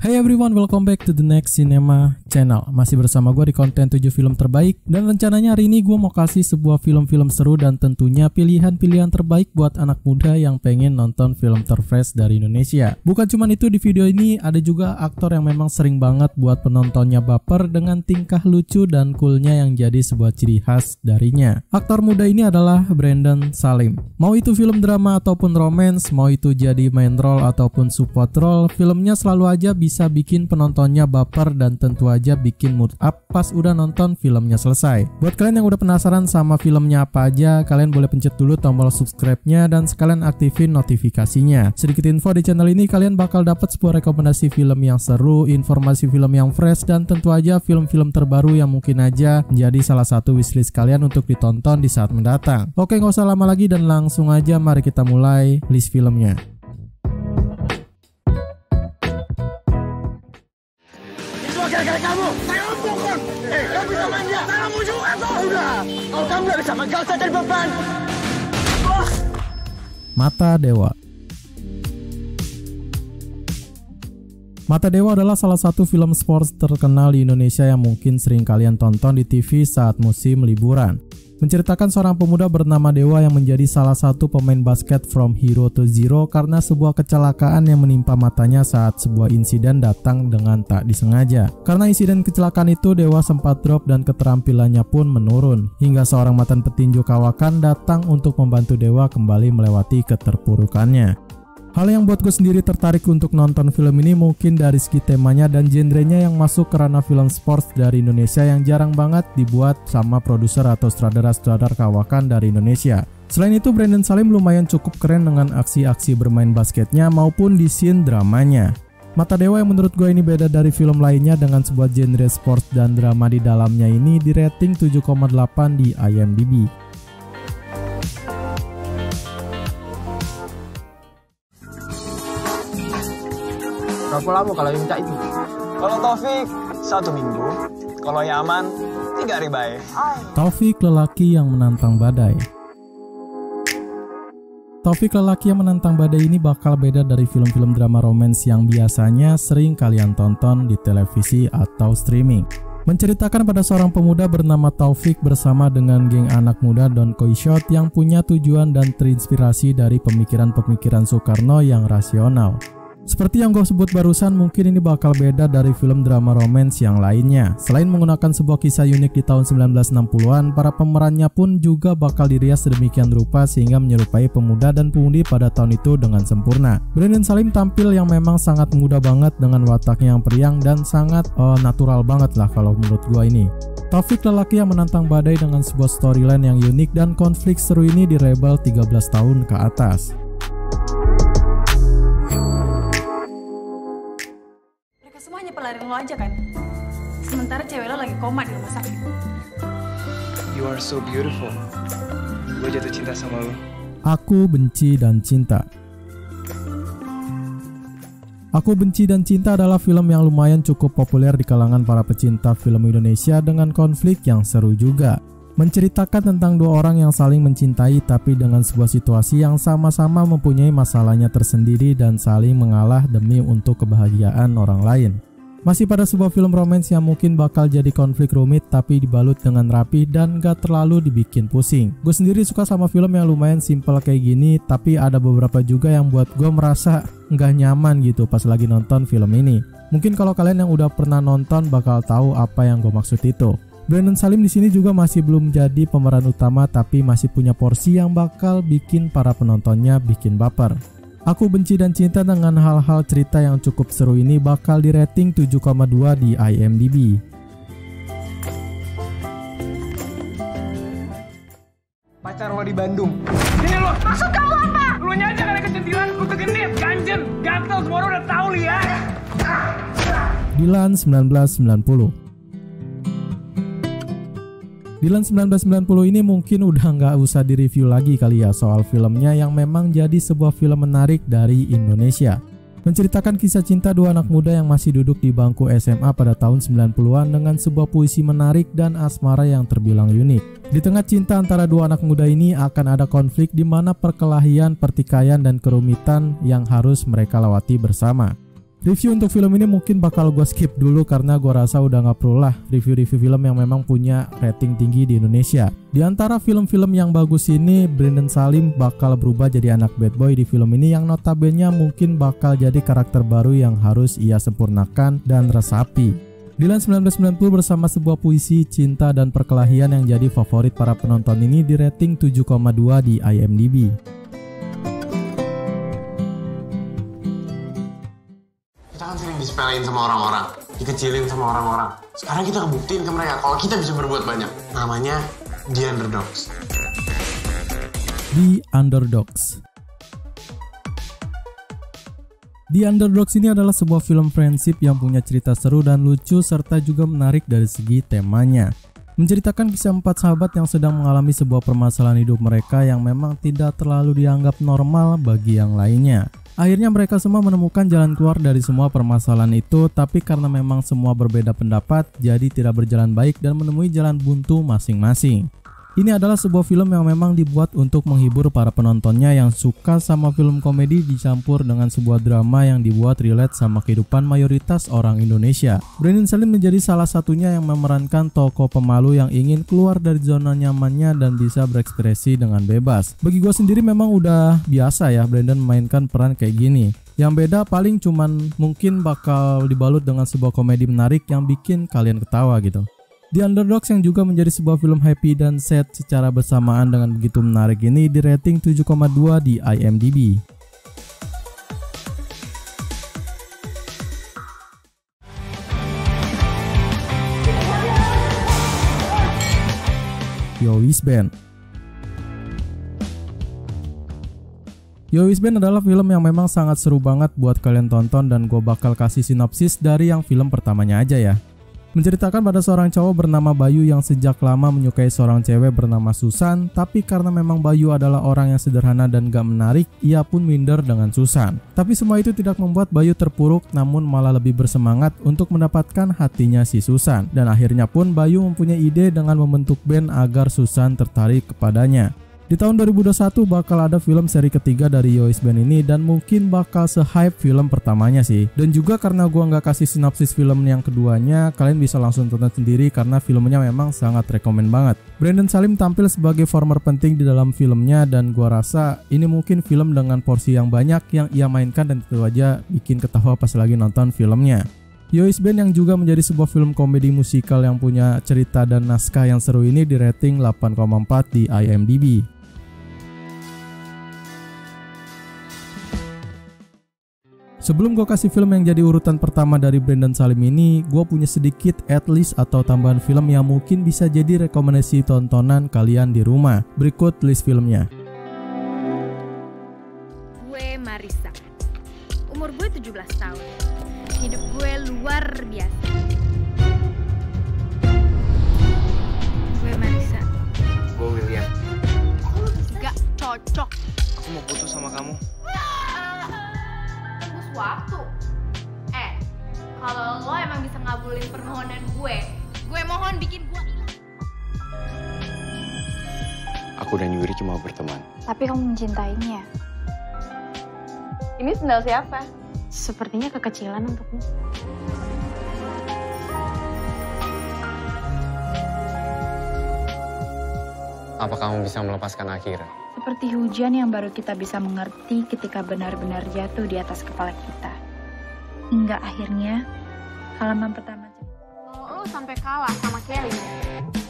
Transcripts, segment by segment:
Hey everyone, welcome back to the Next Cinema Channel. Masih bersama gue di konten 7 film terbaik. Dan rencananya hari ini gue mau kasih sebuah film-film seru dan tentunya pilihan-pilihan terbaik buat anak muda yang pengen nonton film terfresh dari Indonesia. Bukan cuma itu, di video ini ada juga aktor yang memang sering banget buat penontonnya baper dengan tingkah lucu dan coolnya yang jadi sebuah ciri khas darinya. Aktor muda ini adalah Brandon Salim. Mau itu film drama ataupun romance, mau itu jadi main role ataupun support role, filmnya selalu aja bisa bikin penontonnya baper dan tentu aja bikin mood up pas udah nonton filmnya selesai. Buat kalian yang udah penasaran sama filmnya apa aja, kalian boleh pencet dulu tombol subscribe-nya dan sekalian aktifin notifikasinya. Sedikit info, di channel ini kalian bakal dapat sebuah rekomendasi film yang seru, informasi film yang fresh, dan tentu aja film-film terbaru yang mungkin aja menjadi salah satu wishlist kalian untuk ditonton di saat mendatang. Oke, nggak usah lama lagi dan langsung aja mari kita mulai list filmnya. Gara-gara kamu, saya pukul. Kamu bisa main dia. Kamu juga tuh. Udah, kalau kamu gak bisa megang saya dari beban. Mata Dewa. Mata Dewa adalah salah satu film sports terkenal di Indonesia yang mungkin sering kalian tonton di TV saat musim liburan. Menceritakan seorang pemuda bernama Dewa yang menjadi salah satu pemain basket from hero to zero karena sebuah kecelakaan yang menimpa matanya saat sebuah insiden datang dengan tak disengaja. Karena insiden kecelakaan itu, Dewa sempat drop dan keterampilannya pun menurun, hingga seorang mantan petinju kawakan datang untuk membantu Dewa kembali melewati keterpurukannya. Hal yang buat gue sendiri tertarik untuk nonton film ini mungkin dari segi temanya dan genrenya yang masuk ke ranah film sports dari Indonesia yang jarang banget dibuat sama produser atau sutradara-sutradara kawakan dari Indonesia. Selain itu, Brandon Salim lumayan cukup keren dengan aksi-aksi bermain basketnya maupun di scene dramanya. Mata Dewa yang menurut gue ini beda dari film lainnya dengan sebuah genre sports dan drama di dalamnya ini di rating 7,8 di IMDb. Berapa lama kalau minta itu? Kalau Taufik 1 minggu, kalau Yaman 3 hari baik. Taufik, lelaki yang menantang badai. Taufik, lelaki yang menantang badai ini bakal beda dari film-film drama romance yang biasanya sering kalian tonton di televisi atau streaming. Menceritakan pada seorang pemuda bernama Taufik bersama dengan geng anak muda Don Quixote yang punya tujuan dan terinspirasi dari pemikiran-pemikiran Soekarno yang rasional. Seperti yang gue sebut barusan, mungkin ini bakal beda dari film drama romance yang lainnya. Selain menggunakan sebuah kisah unik di tahun 1960-an, para pemerannya pun juga bakal dirias sedemikian rupa sehingga menyerupai pemuda dan pemudi pada tahun itu dengan sempurna. Brandon Salim tampil yang memang sangat muda banget dengan wataknya yang periang dan sangat natural banget lah kalau menurut gue ini. Taufik, lelaki yang menantang badai dengan sebuah storyline yang unik dan konflik seru ini di Rebel 13 tahun ke atas. Semuanya pelarian lo aja kan. Sementara cewek lo lagi koma di rumah sakit. You are so beautiful. Gue jatuh cinta sama lo. Aku Benci dan Cinta. Aku Benci dan Cinta adalah film yang lumayan cukup populer di kalangan para pecinta film Indonesia dengan konflik yang seru juga. Menceritakan tentang dua orang yang saling mencintai tapi dengan sebuah situasi yang sama-sama mempunyai masalahnya tersendiri dan saling mengalah demi untuk kebahagiaan orang lain. Masih pada sebuah film romance yang mungkin bakal jadi konflik rumit tapi dibalut dengan rapi dan gak terlalu dibikin pusing. Gue sendiri suka sama film yang lumayan simple kayak gini, tapi ada beberapa juga yang buat gue merasa gak nyaman gitu pas lagi nonton film ini. Mungkin kalau kalian yang udah pernah nonton bakal tahu apa yang gue maksud itu. Brandon Salim di sini juga masih belum jadi pemeran utama tapi masih punya porsi yang bakal bikin para penontonnya bikin baper. Aku Benci dan Cinta dengan hal-hal cerita yang cukup seru ini bakal di rating 7,2 di IMDb. Pacar lo di Bandung. Ini lo, maksud kamu apa? Lo aja karena kecantilan, lo kegenit, ganjen, gatel, semua orang udah tahu lihat. Dilan 1990. Dilan 1990 ini mungkin udah nggak usah direview lagi kali ya soal filmnya yang memang jadi sebuah film menarik dari Indonesia. Menceritakan kisah cinta dua anak muda yang masih duduk di bangku SMA pada tahun 90-an dengan sebuah puisi menarik dan asmara yang terbilang unik. Di tengah cinta antara dua anak muda ini akan ada konflik di mana perkelahian, pertikaian, dan kerumitan yang harus mereka lewati bersama. Review untuk film ini mungkin bakal gue skip dulu karena gue rasa udah gak perlu lah review-review film yang memang punya rating tinggi di Indonesia. Di antara film-film yang bagus ini, Brandon Salim bakal berubah jadi anak bad boy di film ini yang notabene mungkin bakal jadi karakter baru yang harus ia sempurnakan dan resapi. Dylan 1990 bersama sebuah puisi cinta dan perkelahian yang jadi favorit para penonton ini di rating 7,2 di IMDb. Kita kan sering disepelein sama orang-orang, dikecilin sama orang-orang. Sekarang kita ngebuktiin ke mereka kalau kita bisa berbuat banyak. Namanya The Underdogs. The Underdogs. The Underdogs ini adalah sebuah film friendship yang punya cerita seru dan lucu serta juga menarik dari segi temanya. Menceritakan kisah 4 sahabat yang sedang mengalami sebuah permasalahan hidup mereka yang memang tidak terlalu dianggap normal bagi yang lainnya. Akhirnya mereka semua menemukan jalan keluar dari semua permasalahan itu, tapi karena memang semua berbeda pendapat, jadi tidak berjalan baik dan menemui jalan buntu masing-masing. Ini adalah sebuah film yang memang dibuat untuk menghibur para penontonnya yang suka sama film komedi dicampur dengan sebuah drama yang dibuat relate sama kehidupan mayoritas orang Indonesia. Brandon Salim menjadi salah satunya yang memerankan tokoh pemalu yang ingin keluar dari zona nyamannya dan bisa berekspresi dengan bebas. Bagi gue sendiri memang udah biasa ya Brandon memainkan peran kayak gini. Yang beda paling cuman mungkin bakal dibalut dengan sebuah komedi menarik yang bikin kalian ketawa gitu. The Underdogs yang juga menjadi sebuah film happy dan sad secara bersamaan dengan begitu menarik ini di rating 7,2 di IMDb. Yo Wis Band. Yo Wis Band adalah film yang memang sangat seru banget buat kalian tonton dan gue bakal kasih sinopsis dari yang film pertamanya aja ya. Menceritakan pada seorang cowok bernama Bayu yang sejak lama menyukai seorang cewek bernama Susan, tapi karena memang Bayu adalah orang yang sederhana dan gak menarik, ia pun minder dengan Susan. Tapi semua itu tidak membuat Bayu terpuruk, namun malah lebih bersemangat untuk mendapatkan hatinya si Susan. Dan akhirnya pun Bayu mempunyai ide dengan membentuk band agar Susan tertarik kepadanya. Di tahun 2021 bakal ada film seri ketiga dari Yo Wis Band ini dan mungkin bakal se-hype film pertamanya sih. Dan juga karena gua nggak kasih sinopsis film yang keduanya, kalian bisa langsung tonton sendiri karena filmnya memang sangat rekomen banget. Brandon Salim tampil sebagai former penting di dalam filmnya dan gua rasa ini mungkin film dengan porsi yang banyak yang ia mainkan dan tentu aja bikin ketawa pas lagi nonton filmnya. Yo Wis Band yang juga menjadi sebuah film komedi musikal yang punya cerita dan naskah yang seru ini di rating 8,4 di IMDb. Sebelum gue kasih film yang jadi urutan pertama dari Brandon Salim ini, gue punya sedikit at list atau tambahan film yang mungkin bisa jadi rekomendasi tontonan kalian di rumah. Berikut list filmnya. Gue Marissa. Umur gue 17 tahun. Hidup gue luar biasa. Gue Marissa. Gue William. Gak cocok. Aku mau putus sama kamu. Waktu. Kalau lo emang bisa ngabulin permohonan gue mohon bikin gue hilang. Aku dan Yuri cuma berteman. Tapi kamu mencintainya. Ini sendal siapa? Sepertinya kekecilan untukmu. Apa kamu bisa melepaskan Akira? Seperti hujan yang baru kita bisa mengerti ketika benar-benar jatuh di atas kepala kita. Hingga akhirnya, halaman pertama. Kalau lo sampai kalah sama Kelly,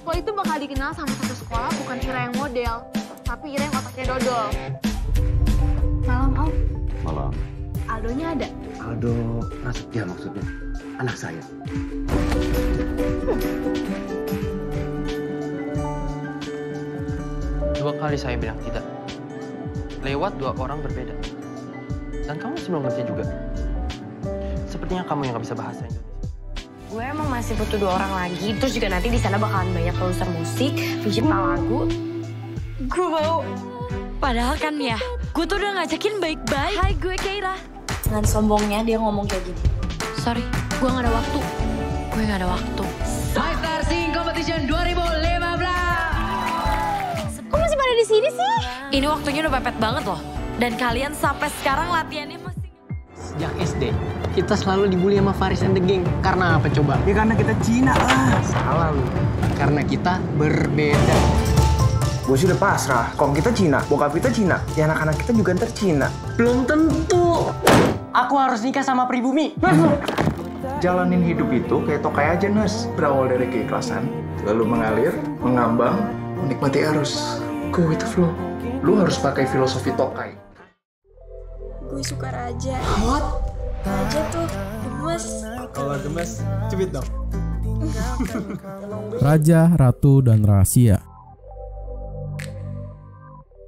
lo itu bakal dikenal sama satu sekolah bukan Ira yang model, tapi Ira yang otaknya dodol. Malam, Om. Malam. Aldonya ada? Aldo Prasetya maksudnya. Anak saya. Dua kali saya bilang tidak. Lewat dua orang berbeda. Dan kamu masih belum ngerti juga. Sepertinya kamu yang gak bisa bahasa Indonesia. Gue emang masih butuh 2 orang lagi. Terus juga nanti di sana bakalan banyak produser musik, pencipta lagu. Gue mau. Padahal kan ya, gue tuh udah ngajakin baik-baik. Hai, gue Keira. Dengan sombongnya dia ngomong kayak gini. Sorry, gue gak ada waktu. Gue gak ada waktu. My Star Sing Competition 2015. Kok masih pada di sini sih? Ini waktunya udah pepet banget loh. Dan kalian sampai sekarang latihannya masih... Sejak SD, kita selalu dibully sama Faris and the Gang. Karena apa coba? Ya karena kita Cina lah. Salah lu. Karena kita berbeda. Gue sih udah pasrah. Kalau kita Cina, bokap kita Cina, ya anak-anak kita juga ntar Cina. Belum tentu. Aku harus nikah sama pribumi. Jalanin hidup itu kayak tokai aja, Nes. Berawal dari keikhlasan, lalu mengalir, mengambang, menikmati arus. Go with the flow. Lu harus pakai filosofi tokai. Gue suka Raja. What? Raja tuh gemes. Kalau gemes, cubit dong. Raja, Ratu, dan Rahasia.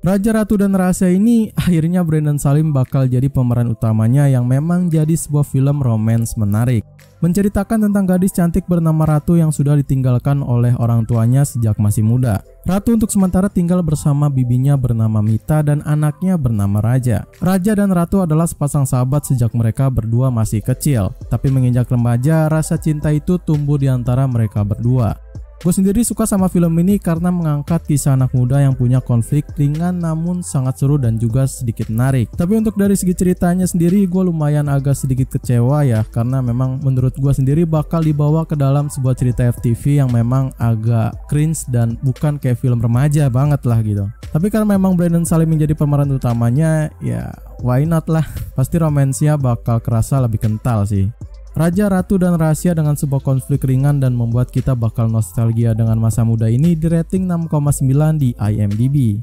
Raja, Ratu, dan Rahasia ini akhirnya Brandon Salim bakal jadi pemeran utamanya yang memang jadi sebuah film romance menarik. Menceritakan tentang gadis cantik bernama Ratu yang sudah ditinggalkan oleh orang tuanya sejak masih muda. Ratu untuk sementara tinggal bersama bibinya bernama Mita dan anaknya bernama Raja. Raja dan Ratu adalah sepasang sahabat sejak mereka berdua masih kecil. Tapi menginjak remaja, rasa cinta itu tumbuh di antara mereka berdua. Gue sendiri suka sama film ini karena mengangkat kisah anak muda yang punya konflik ringan namun sangat seru dan juga sedikit menarik. Tapi untuk dari segi ceritanya sendiri gue lumayan agak sedikit kecewa ya, karena memang menurut gue sendiri bakal dibawa ke dalam sebuah cerita FTV yang memang agak cringe dan bukan kayak film remaja banget lah gitu. Tapi karena memang Brandon Salim menjadi pemeran utamanya, ya why not lah. Pasti romansnya bakal kerasa lebih kental sih. Raja, Ratu, dan Rahasia dengan sebuah konflik ringan dan membuat kita bakal nostalgia dengan masa muda ini di rating 6,9 di IMDb.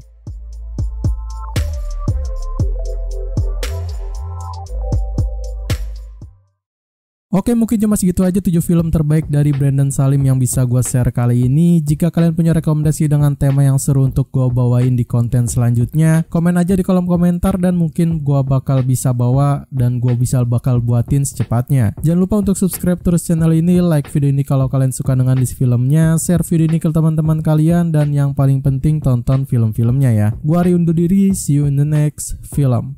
Oke, mungkin cuma segitu aja 7 film terbaik dari Brandon Salim yang bisa gue share kali ini. Jika kalian punya rekomendasi dengan tema yang seru untuk gue bawain di konten selanjutnya, komen aja di kolom komentar dan mungkin gue bakal bisa bawa dan gue bakal buatin secepatnya. Jangan lupa untuk subscribe terus channel ini, like video ini kalau kalian suka dengan isi filmnya, share video ini ke teman-teman kalian, dan yang paling penting tonton film-filmnya ya. Gue Ari undur diri, see you in the next film.